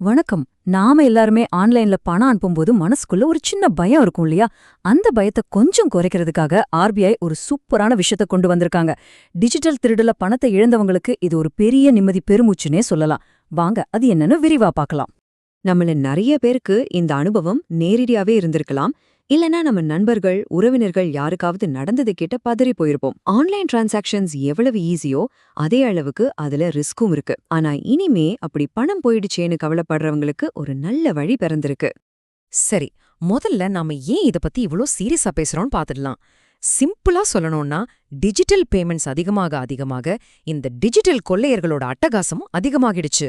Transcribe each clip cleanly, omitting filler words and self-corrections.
வணக்கம். நாம எல்லாருமே ஆன்லைன்ல பணம் அனுப்பும்போது மனசுக்குள்ள ஒரு சின்ன பயம் இருக்கும் இல்லையா? அந்த பயத்தை கொஞ்சம் குறைக்கிறதுக்காக ஆர்பிஐ ஒரு சூப்பரான விஷயத்த கொண்டு வந்திருக்காங்க. டிஜிட்டல் திருடுல பணத்தை இழந்தவங்களுக்கு இது ஒரு பெரிய நிம்மதி பெருமூச்சுன்னே சொல்லலாம். வாங்க அது என்னன்னு விரிவா பார்க்கலாம். நம்மள நிறைய பேருக்கு இந்த அனுபவம் நேரடியாவே இருந்திருக்கலாம். இல்லனா நம்ம நண்பர்கள், உறவினர்கள் யாருக்காவது நடந்ததை கேட்ட பதறி போயிருப்போம். ஆன்லைன் டிரான்சாக்ஷன்ஸ் எவ்வளவு ஈஸியோ அதே அளவுக்கு அதுல ரிஸ்க்கும் இருக்கு. ஆனா இனிமே அப்படி பணம் போயிடுச்சேன்னு கவலைப்படுறவங்களுக்கு ஒரு நல்ல வழி பிறந்திருக்கு. சரி, முதல்ல நாம ஏன் இத பத்தி இவ்ளோ சீரியஸா பேசுறோம்னு பாத்துடலாம். சிம்பிளா சொல்லணும்னா, டிஜிட்டல் பேமெண்ட்ஸ் அதிகமாக இந்த டிஜிட்டல் கொள்ளையர்களோட அட்டகாசமும் அதிகமாகிடுச்சு.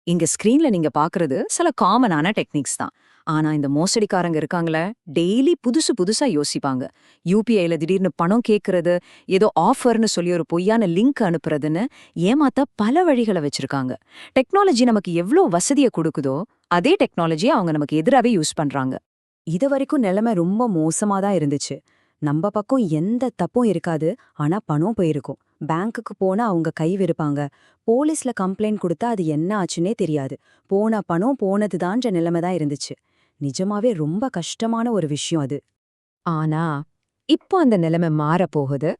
இங்க ஸ்கிரீன்ல நீங்க பாக்குறது சில காமனான டெக்னிக்ஸ் தான். ஆனா இந்த மோசடிக்காரங்க இருக்காங்களே, டெய்லி புதுசு புதுசா யோசிப்பாங்க. யூபிஐல திடீர்னு பணம் கேக்குறது, ஏதோ ஆஃபர்னு சொல்லி ஒரு பொய்யான லிங்க் அனுப்புறதுன்னு ஏமாத்த பல வழிகளை வச்சிருக்காங்க. டெக்னாலஜி நமக்கு எவ்ளோ வசதியை கொடுக்குதோ, அதே டெக்னாலஜியை அவங்க நமக்கு எதிராவே யூஸ் பண்றாங்க. இது வரைக்கும் நிலைமை ரொம்ப மோசமா தான் இருந்துச்சு. நம்ம பக்கம் எந்த தப்பும் இருக்காது, ஆனா பணம் போயிருக்கும். பேங்க்குக்கு போனா அவங்க கை விருப்பாங்க. போலீஸ்ல கம்ப்ளைண்ட் கொடுத்தா அது என்ன ஆச்சுன்னே தெரியாது. போன பணம் போனதுதான்ற நிலைமை தான் இருந்துச்சு. நிஜமாவே ரொம்ப கஷ்டமான ஒரு விஷயம் அது. ஆனா இப்போ அந்த நிலைமை மாறப்போகுது.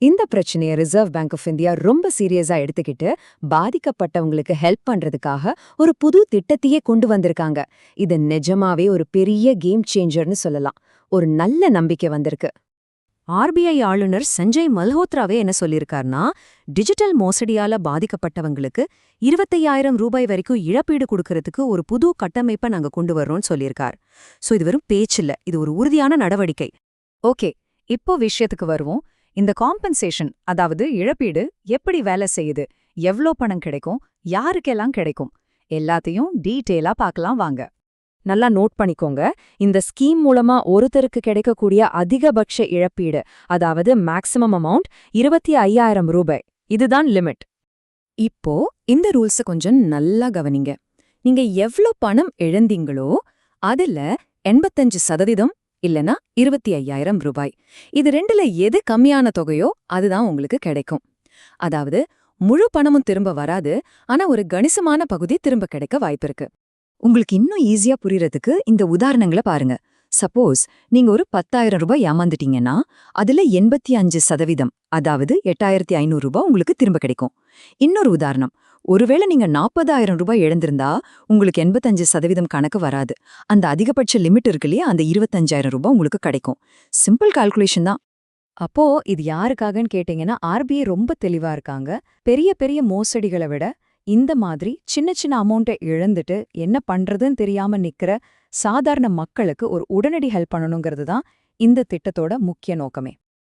இந்த பிரச்சனையை ரிசர்வ் பேங்க் ஆஃப் இந்தியா ரொம்ப சீரியஸா எடுத்துக்கிட்டு பாதிக்கப்பட்டவங்களுக்கு ஹெல்ப் பண்றதுக்காக ஒரு புது திட்டத்தையே கொண்டு வந்திருக்காங்க. இது நிஜமாவே ஒரு பெரிய கேம் சேஞ்சர்னு சொல்லலாம். ஒரு நல்ல நம்பிக்கை வந்திருக்கு. ஆர்பிஐ ஆளுநர் சஞ்சய் மல்ஹோத்ராவே என்ன சொல்லியிருக்காருன்னா, டிஜிட்டல் மோசடியால பாதிக்கப்பட்டவங்களுக்கு 25,000 ரூபாய் வரைக்கும் இழப்பீடு கொடுக்கறதுக்கு ஒரு புது கட்டமைப்பை நாங்க கொண்டு வர்றோம்னு சொல்லியிருக்கார். சோ இது வெறும் பேச்சில்ல, இது ஒரு உறுதியான நடவடிக்கை. ஓகே, இப்போ விஷயத்துக்கு வருவோம். இந்த காம்பன்சேஷன், அதாவது இழப்பீடு எப்படி வேலை செய்யுது, எவ்ளோ பணம் கிடைக்கும், யாருக்கெல்லாம் கிடைக்கும், எல்லாத்தையும் டீட்டெயிலா பார்க்கலாம் வாங்க. நல்லா நோட் பண்ணிக்கோங்க. இந்த ஸ்கீம் மூலமா ஒருத்தருக்கு கிடைக்கக்கூடிய அதிகபட்ச இழப்பீடு, அதாவது மேக்ஸிமம் அமௌண்ட் 25,000 ரூபாய். இதுதான் லிமிட். இப்போ இந்த ரூல்ஸ கொஞ்சம் நல்லா கவனிங்க. நீங்க எவ்ளோ பணம் இழந்தீங்களோ அதுல 85% இல்லனா 25,000 ரூபாய். இது ரெண்டுல எது கம்மியான தொகையோ அதுதான் உங்களுக்கு கிடைக்கும். அதாவது முழு பணமும் திரும்ப வராது, ஆனா ஒரு கணிசமான பகுதி திரும்ப கிடைக்க வாய்ப்பிருக்கு. உங்களுக்கு இன்னும் ஈஸியா புரியறதுக்கு இந்த உதாரணங்களை பாருங்க. சப்போஸ் நீங்க ஒரு 10,000 ரூபாய் ஏமாந்துட்டீங்கன்னா அதுல 85%, அதாவது 8,500 ரூபாய் உங்களுக்கு திரும்ப கிடைக்கும். இன்னொரு உதாரணம், ஒருவேளை நீங்க 40,000 ரூபாய் இழந்திருந்தா உங்களுக்கு 85% கணக்கு வராது. அந்த அதிகபட்ச லிமிட் இருக்கு இல்லையா, அந்த 25,000 ரூபாய் உங்களுக்கு கிடைக்கும். சிம்பிள் கால்குலேஷன் தான். அப்போ இது யாருக்காகன்னு கேட்டீங்கன்னா, ஆர்பிஐ ரொம்ப தெளிவா இருக்காங்க. பெரிய பெரிய மோசடிகளை விட இந்த மாதிரி சின்ன சின்ன அமௌண்ட்டை இழந்துட்டு என்ன பண்றதுன்னு தெரியாம நிக்கிற சாதாரண மக்களுக்கு ஒரு உடனடி ஹெல்ப் பண்ணணுங்கிறது தான் இந்த திட்டத்தோட முக்கிய நோக்கமே.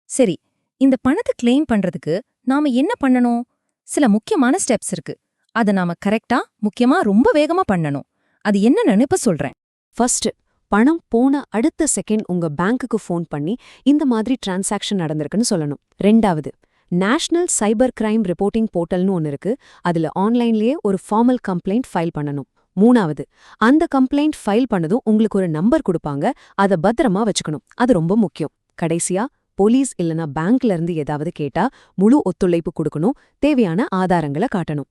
சரி, இந்த பணத்தை கிளைம் பண்றதுக்கு நாம என்ன பண்ணணும்? சில முக்கியமான ஸ்டெப்ஸ் இருக்கு. அத நாம கரெக்டா, முக்கியமா ரொம்ப வேகமா பண்ணணும். அது என்னன்னு இப்ப சொல்றேன். ஃபர்ஸ்ட், பணம் போன அடுத்த செகண்ட் உங்க பேங்க்குக்கு ஃபோன் பண்ணி இந்த மாதிரி டிரான்சாக்ஷன் நடந்திருக்குன்னு சொல்லணும். ரெண்டாவது, நேஷனல் சைபர் கிரைம் ரிப்போர்ட்டிங் போர்ட்டல்னு ஒன்று இருக்கு. அதுல ஆன்லைன்லயே ஒரு ஃபார்மல் கம்ப்ளைண்ட் ஃபைல் பண்ணணும். மூணாவது, அந்த கம்ப்ளைண்ட் ஃபைல் பண்ணதும் உங்களுக்கு ஒரு நம்பர் கொடுப்பாங்க, அதை பத்திரமா வச்சுக்கணும். அது ரொம்ப முக்கியம். கடைசியா, போலீஸ் இல்லனா பேங்க்ல இருந்து ஏதாவது கேட்டா முழு ஒத்துழைப்பு கொடுக்கணும். தேவையான ஆதாரங்களை காட்டணும்.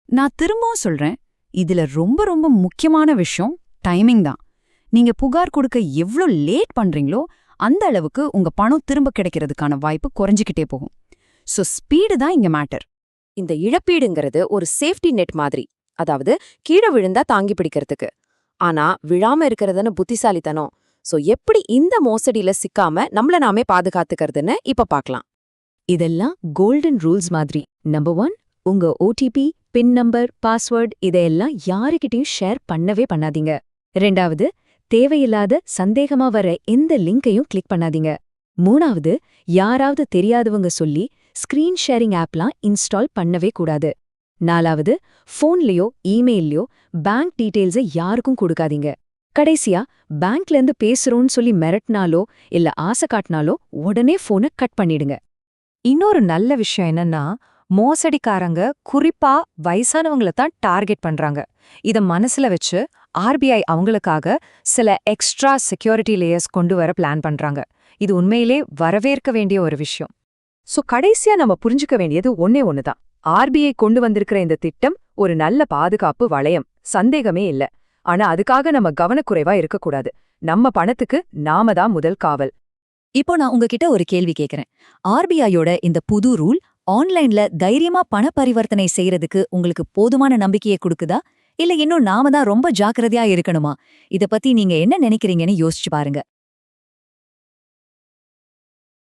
நான் திரும்பவும் சொல்றேன், இதுல ரொம்ப ரொம்ப முக்கியமான விஷயம் டைமிங் தான். நீங்க புகார் கொடுக்க எவ்ளோ லேட் பண்றீங்களோ அந்த அளவுக்கு உங்க பணம் திரும்ப கிடைக்கிறதுக்கான வாய்ப்பு குறைஞ்சிக்கிட்டே போகும். சோ ஸ்பீடு தான் இங்க மேட்டர். இந்த இழப்பீடுங்கிறது ஒரு சேஃப்டி நெட் மாதிரி, அதாவது கீழே விழுந்தா தாங்கி பிடிக்கிறதுக்கு. ஆனா விழாம இருக்கிறதுன்னு புத்திசாலித்தனம். சோ எப்படி இந்த மோசடியில சிக்காம நம்மள நாமே பாதுகாத்துக்கிறதுன்னு இப்ப பார்க்கலாம். இதெல்லாம் கோல்டன் ரூல்ஸ் மாதிரி. நம்பர் 1, உங்க ஓடிபி, பின் நம்பர், பாஸ்வேர்ட் இதையெல்லாம் யாருக்கிட்டையும் ஷேர் பண்ணவே பண்ணாதீங்க. ரெண்டாவது, தேவையில்லாத சந்தேகமா வர எந்த லிங்கையும் கிளிக் பண்ணாதீங்க. மூணாவது, யாராவது தெரியாதவங்க சொல்லி ஸ்கிரீன் ஷேரிங் ஆப்லாம் இன்ஸ்டால் பண்ணவே கூடாது. நாலாவது, ஃபோன்லயோ இமெயில்லயோ பேங்க் டீட்டெயில்ஸை யாருக்கும் கொடுக்காதீங்க. கடைசியா, பேங்க்ல இருந்து பேசுறோன்னு சொல்லி மிரட்டினாலோ இல்ல ஆசை காட்டினாலோ உடனே போனை கட் பண்ணிடுங்க. இன்னொரு நல்ல விஷயம் என்னன்னா, மோசடிக்காரங்க குறிப்பா வயசானவங்கள தான் டார்கெட் பண்றாங்க. இத மனசுல வச்சு ஆர்பிஐ அவங்களுக்காக சில எக்ஸ்ட்ரா செக்யூரிட்டி லேயர்ஸ் கொண்டு வர பிளான் பண்றாங்க. இது உண்மையிலே வரவேற்க வேண்டிய ஒரு விஷயம். சோ கடைசியா நம்ம புரிஞ்சுக்க வேண்டியது ஒன்னே ஒண்ணுதான். ஆர்பிஐ கொண்டு வந்திருக்கிற இந்த திட்டம் ஒரு நல்ல பாதுகாப்பு வளையம், சந்தேகமே இல்ல. ஆனா அதுக்காக நம்ம கவனக்குறைவா இருக்கக்கூடாது. நம்ம பணத்துக்கு நாம தான் முதல் காவல். இப்போ நான் உங்ககிட்ட ஒரு கேள்வி கேக்குறேன். ஆர்பிஐயோட இந்த புது ரூல் ஆன்லைன்ல தைரியமா பண பரிவர்த்தனை செய்யறதுக்கு உங்களுக்கு போதுமான நம்பிக்கையை கொடுக்குதா? இல்ல இன்னும் நாம தான் ரொம்ப ஜாக்கிரதையா இருக்கணுமா? இத பத்தி நீங்க என்ன நினைக்கிறீங்கன்னு யோசிச்சு பாருங்க.